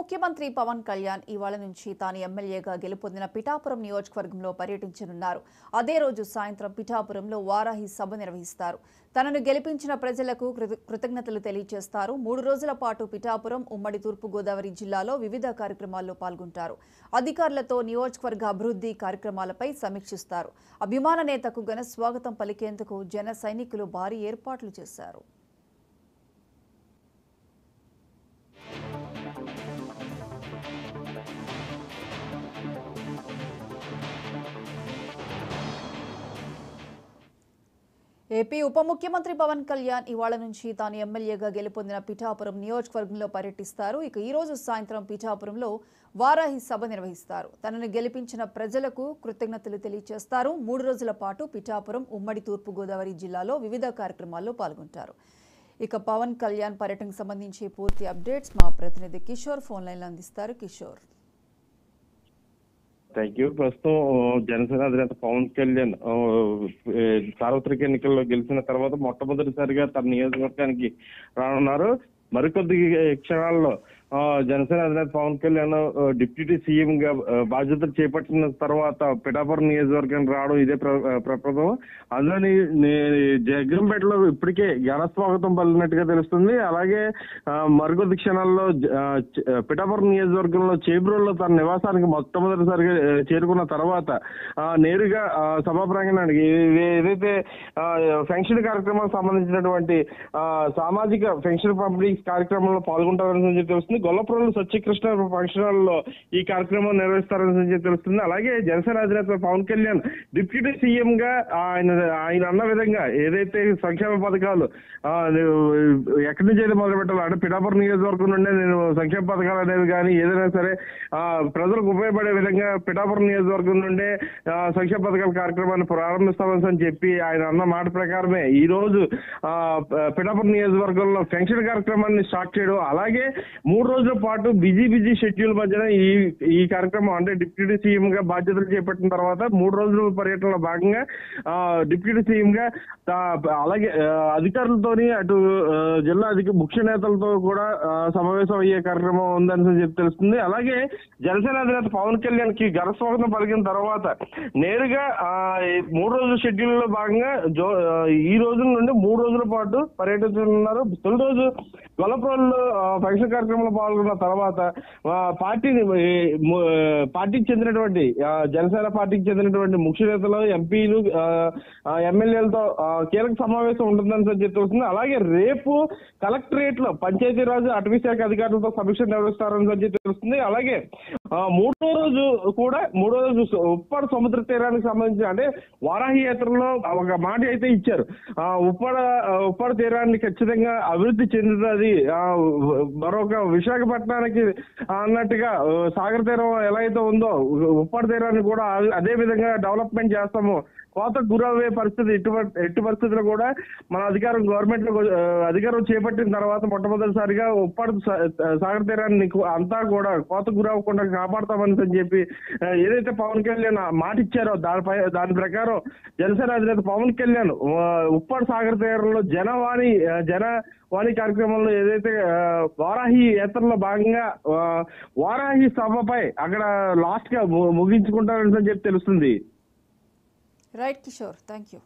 ముఖ్యమంత్రి పవన్ కళ్యాణ్ ఇవాళ నుంచి తాను ఎమ్మెల్యేగా గెలుపొందిన పిఠాపురం నియోజకవర్గంలో పర్యటించనున్నారు. అదే రోజు సాయంత్రం పిఠాపురంలో వారాహి సభ నిర్వహిస్తారు. తనను గెలిపించిన ప్రజలకు కృతజ్ఞతలు తెలియజేస్తారు. 3 రోజుల పాటు పిఠాపురం, ఉమ్మడి తూర్పు గోదావరి జిల్లాలో వివిధ కార్యక్రమాల్లో పాల్గొంటారు. అధికారులతో నియోజకవర్గ అభివృద్ధి కార్యక్రమాలపై సమీక్షిస్తారు. అభిమాన నేతకు ఘన స్వాగతం పలికేందుకు జన సైనికులు భారీ ఏర్పాట్లు చేశారు. ఏపీ ఉప ముఖ్యమంత్రి పవన్ కళ్యాణ్ ఇవాళ నుంచి తాను ఎమ్మెల్యేగా గెలుపొందిన పిఠాపురం నియోజకవర్గంలో పర్యటిస్తారు. ఈ రోజు సాయంత్రం పిఠాపురంలో వారాహి సభ నిర్వహిస్తారు. తనను గెలిపించిన ప్రజలకు కృతజ్ఞతలు తెలియజేస్తారు. 3 రోజుల పాటు పిఠాపురం, ఉమ్మడి తూర్పు గోదావరి జిల్లాలో వివిధ కార్యక్రమాల్లో పాల్గొంటారు. పవన్ కళ్యాణ్ పర్యటనకు సంబంధించి పూర్తి అప్డేట్స్ మా ప్రతినిధి కిషోర్ ఫోన్ లైన్లో అందిస్తారు. Kishore, thank you. ప్రస్తుతం జనసేన అధినేత పవన్ కళ్యాణ్ సార్వత్రిక ఎన్నికల్లో గెలిచిన తర్వాత మొట్టమొదటిసారిగా తన నియోజకవర్గానికి రానున్నారు. మరికొద్ది క్షణాల్లో జనసేన అధినేత పవన్ కళ్యాణ్ డిప్యూటీ సీఎం గా బాధ్యతలు చేపట్టిన తర్వాత పిఠాపురం నియోజకవర్గానికి రావడం ఇదే ప్రప్రథమం. అందులోని జగ్గంపేటలో ఇప్పటికే ఘన స్వాగతం పలికినట్టుగా తెలుస్తుంది. అలాగే మరికొద్ది క్షణాల్లో పిఠాపురం నియోజకవర్గంలో చేబ్రోల్లో తన నివాసానికి మొట్టమొదటిసారిగా చేరుకున్న తర్వాత నేరుగా సభా ప్రాంగణానికి ఏదైతే ఫంక్షన్ కార్యక్రమాలకు సంబంధించినటువంటి సామాజిక ఫంక్షన్ పంపిణీ కార్యక్రమంలో పాల్గొంటారని తెలుస్తుంది. గొల్లపురంలో సత్యకృష్ణ ఫంక్షన్ హాల్లో ఈ కార్యక్రమం నిర్వహిస్తారని తెలుస్తుంది. అలాగే జనసేన అధినేత పవన్ కళ్యాణ్ డిప్యూటీ సీఎం గా ఆయన అన్న విధంగా ఏదైతే సంక్షేమ పథకాలు ఎక్కడి నుంచి అయితే మొదలు పెట్టాలో అంటే పిఠాపురం నియోజకవర్గం నుండే నేను సంక్షేమ పథకాలు అనేవి కానీ ఏదైనా సరే ప్రజలకు ఉపయోగపడే విధంగా పిఠాపురం నియోజకవర్గం నుండే సంక్షేమ పథకాల కార్యక్రమాన్ని ప్రారంభిస్తామని చెప్పి ఆయన అన్న మాట ప్రకారమే ఈ రోజు పిఠాపురం నియోజకవర్గంలో పెన్షన్ కార్యక్రమాన్ని స్టార్ట్ చేయడం, అలాగే 3 రోజుల పాటు బిజీ షెడ్యూల్ మధ్యన ఈ కార్యక్రమం అంటే డిప్యూటీ సీఎం గా బాధ్యతలు చేపట్టిన తర్వాత 3 రోజుల పర్యటనలో భాగంగా డిప్యూటీ సీఎం గా అలాగే అధికారులతోని అటు జిల్లా ముఖ్య నేతలతో కూడా సమావేశం అయ్యే కార్యక్రమం ఉందని చెప్పి తెలుస్తుంది. అలాగే జనసేన అధినేత పవన్ కళ్యాణ్ కి ఘన స్వాగతం పలికిన తర్వాత నేరుగా 3 రోజుల షెడ్యూల్ లో భాగంగా ఈ రోజుల నుండి 3 రోజుల పాటు పర్యటించనున్నారు. తొలి రోజు గొల్లపురంలో ఫంక్షన్ కార్యక్రమంలో పాల్గొన్న తర్వాత పార్టీకి చెందినటువంటి జనసేన పార్టీకి చెందినటువంటి ముఖ్య నేతలు, ఎంపీలు, ఎమ్మెల్యేలతో కీలక సమావేశం ఉంటుందని తెలుస్తుంది. అలాగే రేపు కలెక్టరేట్ లో పంచాయతీరాజ్, అటవీ శాఖ అధికారులతో సమీక్ష నిర్వహిస్తారని తెలుస్తుంది. అలాగే మూడో రోజు ఉప్పాడ సముద్ర తీరానికి సంబంధించి అంటే వారాహి యాత్రలో ఒక మాట అయితే ఇచ్చారు. ఉప్పాడ తీరాన్ని ఖచ్చితంగా అభివృద్ధి చెందుతుంది, మరొక విశాఖపట్నానికి అన్నట్టుగా సాగర్ తీరం ఎలా అయితే ఉందో ఉప్పాడ తీరాన్ని కూడా అదే విధంగా డెవలప్మెంట్ చేస్తాము, కోత గురవే పరిస్థితి ఎట్టి పరిస్థితుల్లో కూడా మన గవర్నమెంట్ అధికారం చేపట్టిన తర్వాత మొట్టమొదటిసారిగా ఉప్పాడ సాగర్ తీరాన్ని అంతా కూడా కోత గురవకుండా కాపాడతామని చెప్పి ఏదైతే పవన్ కళ్యాణ్ మాట ఇచ్చారో దాని ప్రకారం జనసేన అధినేత పవన్ కళ్యాణ్ ఉప్పాడ సాగర్ తీరంలో జనవాణి కార్యక్రమంలో ఏదైతే వారాహి యాత్రలో భాగంగా వారాహి సభపై అక్కడ లాస్ట్ గా ముగించుకుంటారని చెప్పి తెలుస్తుంది. Right Kishore, thank you.